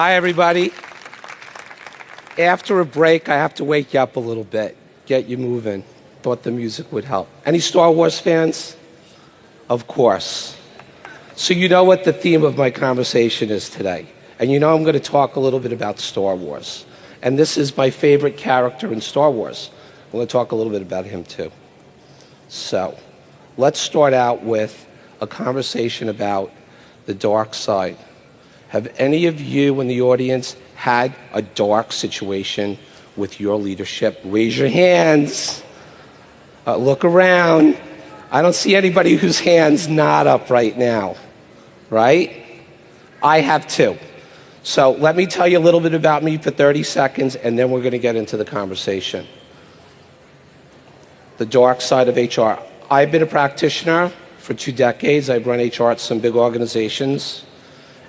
Hi, everybody. After a break, I have to wake you up a little bit, get you moving. Thought the music would help. Any Star Wars fans? Of course. So you know what the theme of my conversation is today. And you know I'm going to talk a little bit about Star Wars. And this is my favorite character in Star Wars. I'm going to talk a little bit about him too. So let's start out with a conversation about the dark side. Have any of you in the audience had a dark situation with your leadership? Raise your hands. Look around. I don't see anybody whose hand's not up right now, right? I have too. So let me tell you a little bit about me for 30 seconds, and then we're going to get into the conversation. The dark side of HR. I've been a practitioner for 2 decades. I've run HR at some big organizations,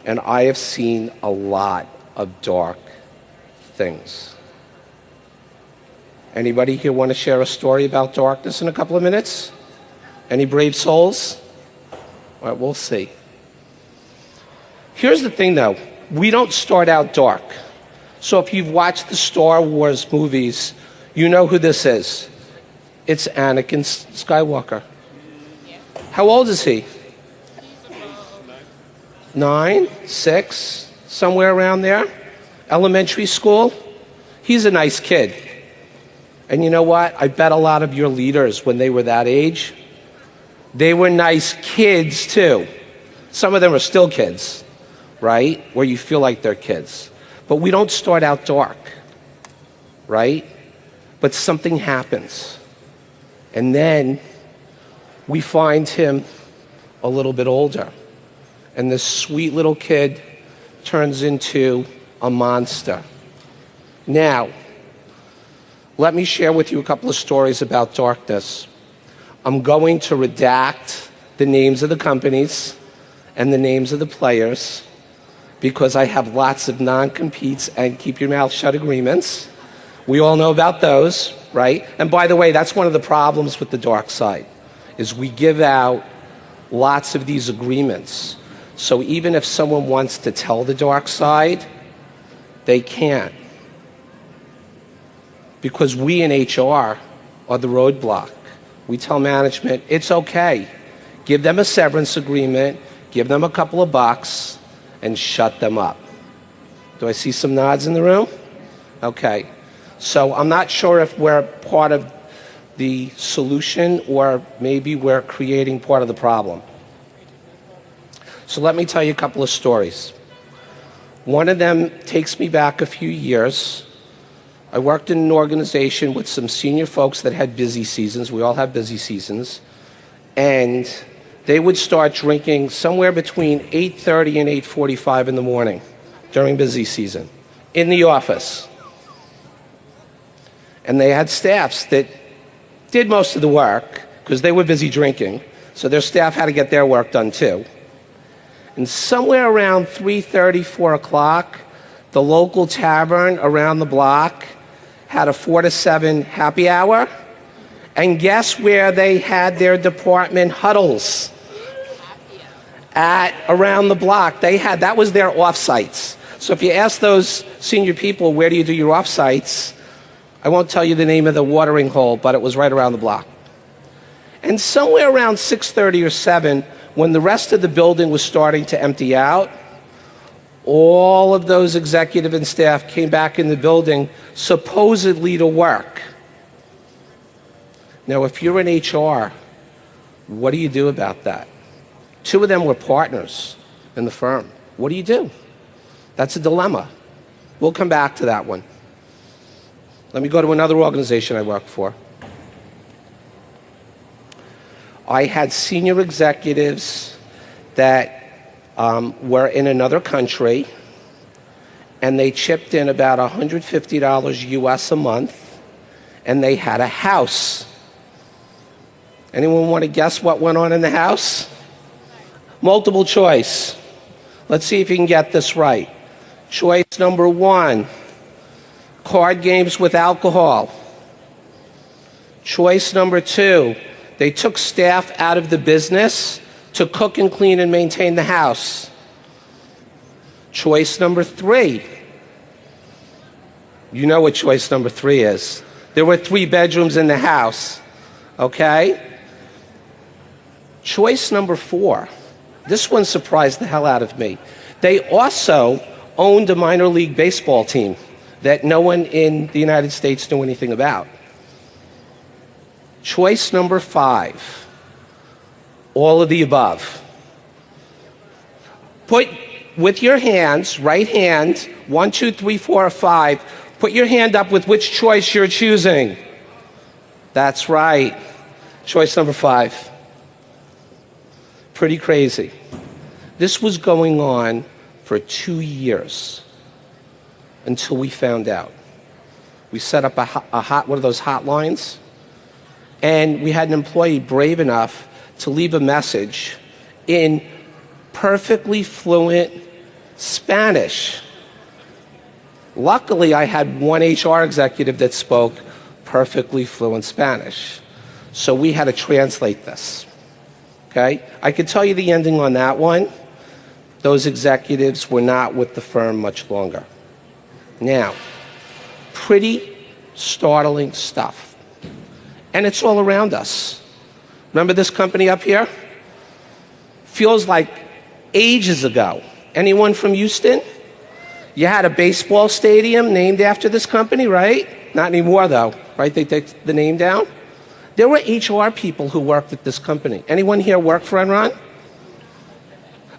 and I have seen a lot of dark things. Anybody here want to share a story about darkness in a couple of minutes? Any brave souls? All right, we'll see. Here's the thing, though. We don't start out dark. So if you've watched the Star Wars movies, you know who this is. It's Anakin Skywalker. How old is he? 9, 6, somewhere around there. Elementary school. He's a nice kid. And you know what? I bet a lot of your leaders, when they were that age, they were nice kids too. Some of them are still kids, right? Where you feel like they're kids. But we don't start out dark, right? But something happens. And then we find him a little bit older. And this sweet little kid turns into a monster. Now, let me share with you a couple of stories about darkness. I'm going to redact the names of the companies and the names of the players because I have lots of non-competes and keep your mouth shut agreements. We all know about those, right? And by the way, that's one of the problems with the dark side, is we give out lots of these agreements. So even if someone wants to tell the dark side, they can't. Because we in HR are the roadblock. We tell management, it's okay. Give them a severance agreement, give them a couple of bucks, and shut them up. Do I see some nods in the room? Okay. So I'm not sure if we're part of the solution or maybe we're creating part of the problem. So let me tell you a couple of stories. One of them takes me back a few years. I worked in an organization with some senior folks that had busy seasons. We all have busy seasons. And they would start drinking somewhere between 8:30 and 8:45 in the morning during busy season in the office. And they had staffs that did most of the work because they were busy drinking. So their staff had to get their work done too. And somewhere around 3:30, 4 o'clock, the local tavern around the block had a 4 to 7 happy hour. And guess where they had their department huddles? At around the block. That was their off-sites. So if you ask those senior people, where do you do your off-sites? I won't tell you the name of the watering hole, but it was right around the block. And somewhere around 6:30 or 7, when the rest of the building was starting to empty out, all of those executive and staff came back in the building supposedly to work. Now, if you're in HR, what do you do about that? 2 of them were partners in the firm. What do you do? That's a dilemma. We'll come back to that one. Let me go to another organization I worked for. I had senior executives that were in another country, and they chipped in about $150 US a month, and they had a house. Anyone want to guess what went on in the house? Multiple choice. Let's see if you can get this right. Choice number 1, card games with alcohol. Choice number 2, they took staff out of the business to cook and clean and maintain the house. Choice number 3. You know what choice number 3 is. There were 3 bedrooms in the house, okay? Choice number 4. This one surprised the hell out of me. They also owned a minor league baseball team that no one in the United States knew anything about. Choice number 5. All of the above. Put with your hands, right hand, 1, 2, 3, 4, 5. Put your hand up with which choice you're choosing. That's right. Choice number 5. Pretty crazy. This was going on for 2 years until we found out. We set up one of those hotlines, and we had an employee brave enough to leave a message in perfectly fluent Spanish. Luckily, I had one HR executive that spoke perfectly fluent Spanish, so we had to translate this. Okay? I could tell you the ending on that one. Those executives were not with the firm much longer. Now, pretty startling stuff. And it's all around us. Remember this company up here? Feels like ages ago. Anyone from Houston? You had a baseball stadium named after this company, right? Not anymore, though, right? They take the name down. There were HR people who worked at this company. Anyone here work for Enron?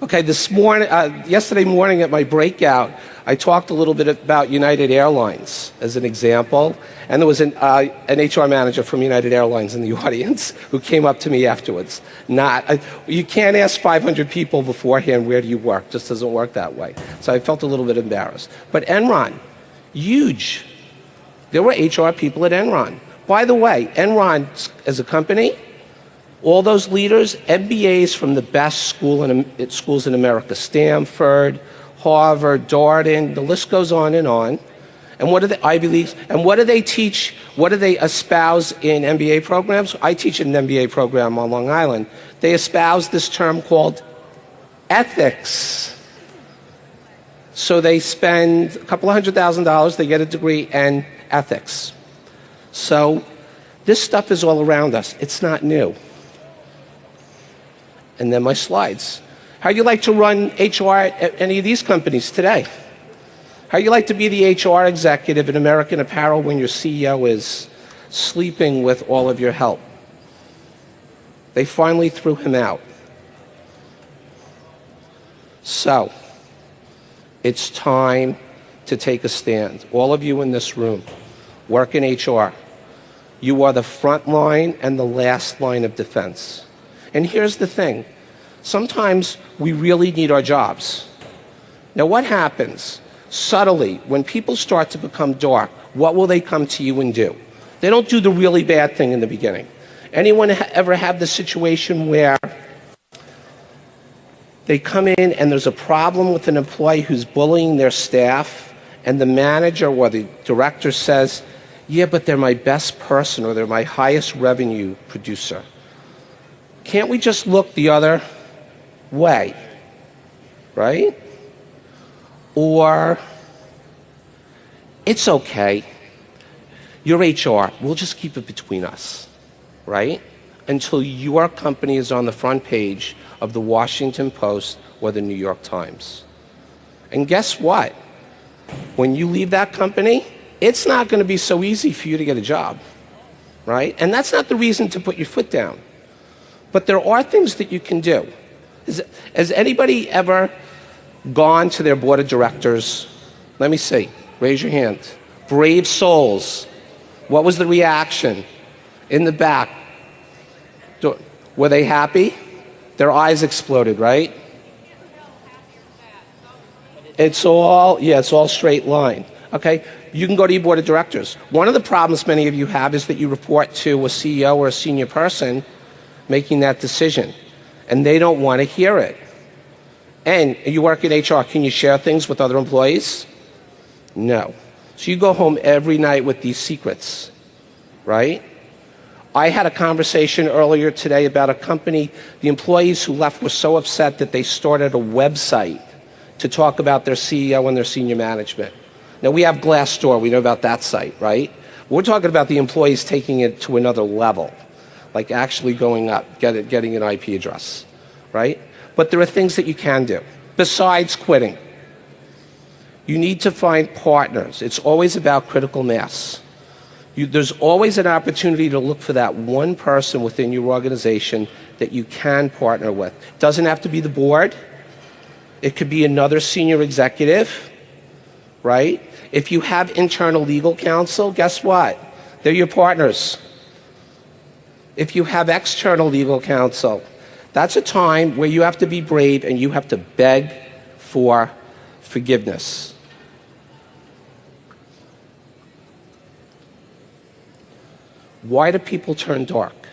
Okay, yesterday morning at my breakout, I talked a little bit about United Airlines as an example, and there was an HR manager from United Airlines in the audience who came up to me afterwards. You can't ask 500 people beforehand, where do you work? It just doesn't work that way. So I felt a little bit embarrassed. But Enron, huge. There were HR people at Enron. By the way, Enron as a company, all those leaders, MBAs from the best schools in America, Stanford, Harvard, Darden, the list goes on. And what are the Ivy Leagues? And what do they teach? What do they espouse in MBA programs? I teach an MBA program on Long Island. They espouse this term called ethics. So they spend a couple of $100,000, they get a degree in ethics. So this stuff is all around us. It's not new. And then my slides. How do you like to run HR at any of these companies today? How do you like to be the HR executive at American Apparel when your CEO is sleeping with all of your help? They finally threw him out. So, it's time to take a stand. All of you in this room work in HR. You are the front line and the last line of defense. And here's the thing. Sometimes we really need our jobs. Now, what happens subtly when people start to become dark? What will they come to you and do? They don't do the really bad thing in the beginning. Anyone ever have the situation where they come in and there's a problem with an employee who's bullying their staff, and the manager or the director says, yeah, but they're my best person or they're my highest revenue producer. Can't we just look the other way, right? Or, it's okay, you're HR, we'll just keep it between us, right? Until your company is on the front page of the Washington Post or the New York Times. And guess what? When you leave that company, it's not going to be so easy for you to get a job, right? And that's not the reason to put your foot down. But there are things that you can do. Has anybody ever gone to their board of directors? Let me see. Raise your hand. Brave souls. What was the reaction? In the back. Were they happy? Their eyes exploded, right? It's all straight line. Okay? You can go to your board of directors. One of the problems many of you have is that you report to a CEO or a senior person making that decision, and they don't want to hear it. And you work in HR, can you share things with other employees? No. So you go home every night with these secrets, right? I had a conversation earlier today about a company. The employees who left were so upset that they started a website to talk about their CEO and their senior management. Now, we have Glassdoor. We know about that site, right? We're talking about the employees taking it to another level, like actually going up, getting an IP address, right? But there are things that you can do besides quitting. You need to find partners. It's always about critical mass. There's always an opportunity to look for that one person within your organization that you can partner with. It doesn't have to be the board. It could be another senior executive, right? If you have internal legal counsel, guess what? They're your partners. If you have external legal counsel, that's a time where you have to be brave and you have to beg for forgiveness. Why do people turn dark?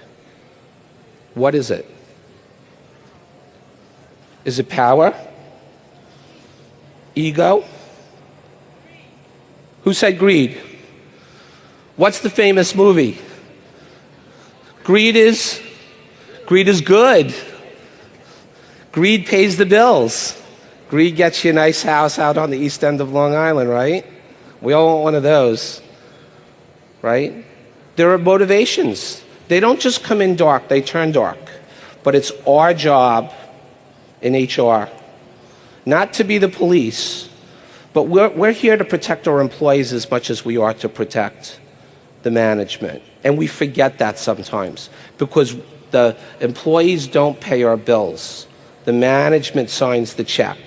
What is it? Is it power? Ego? Who said greed? What's the famous movie? Greed is good. Greed pays the bills. Greed gets you a nice house out on the east end of Long Island, right? We all want one of those, right? There are motivations. They don't just come in dark, they turn dark. But it's our job in HR not to be the police, but we're here to protect our employees as much as we are to protect the management. And we forget that sometimes because the employees don't pay our bills. The management signs the check,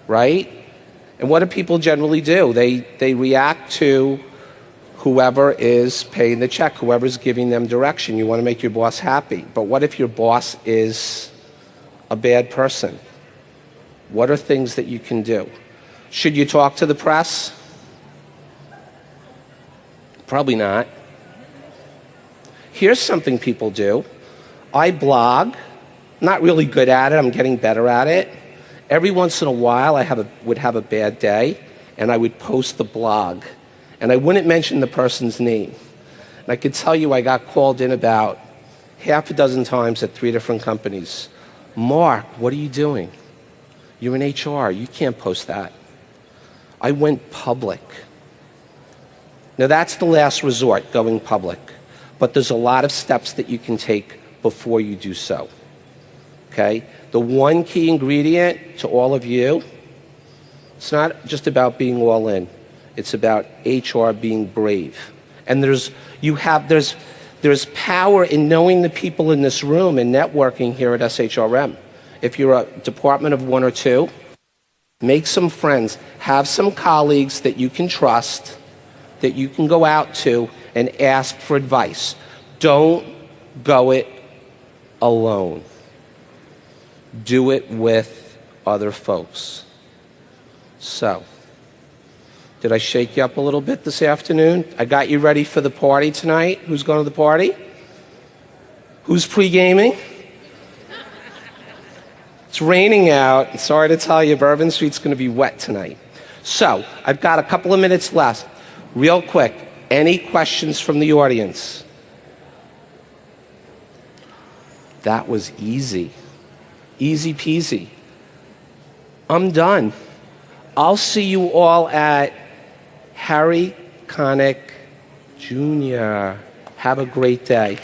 right? And what do people generally do? They react to whoever is paying the check, whoever's giving them direction. You want to make your boss happy. But what if your boss is a bad person? What are things that you can do? Should you talk to the press? Probably not. Here's something people do. I blog. Not really good at it. I'm getting better at it. Every once in a while, I would have a bad day, and I would post the blog. And I wouldn't mention the person's name. And I could tell you I got called in about half a dozen times at 3 different companies. Mark, what are you doing? You're in HR. You can't post that. I went public. Now, that's the last resort, going public. But there's a lot of steps that you can take before you do so. Okay? The one key ingredient to all of you, it's not just about being all in. It's about HR being brave. And there's power in knowing the people in this room and networking here at SHRM. If you're a department of 1 or 2, make some friends. Have some colleagues that you can trust, that you can go out to and ask for advice. Don't go it alone. Do it with other folks. So, did I shake you up a little bit this afternoon? I got you ready for the party tonight. Who's going to the party? Who's pre-gaming? It's raining out. Sorry to tell you, Bourbon Street's going to be wet tonight. So, I've got a couple of minutes left. Real quick, any questions from the audience? That was easy. Easy peasy. I'm done. I'll see you all at Harry Connick Jr. Have a great day.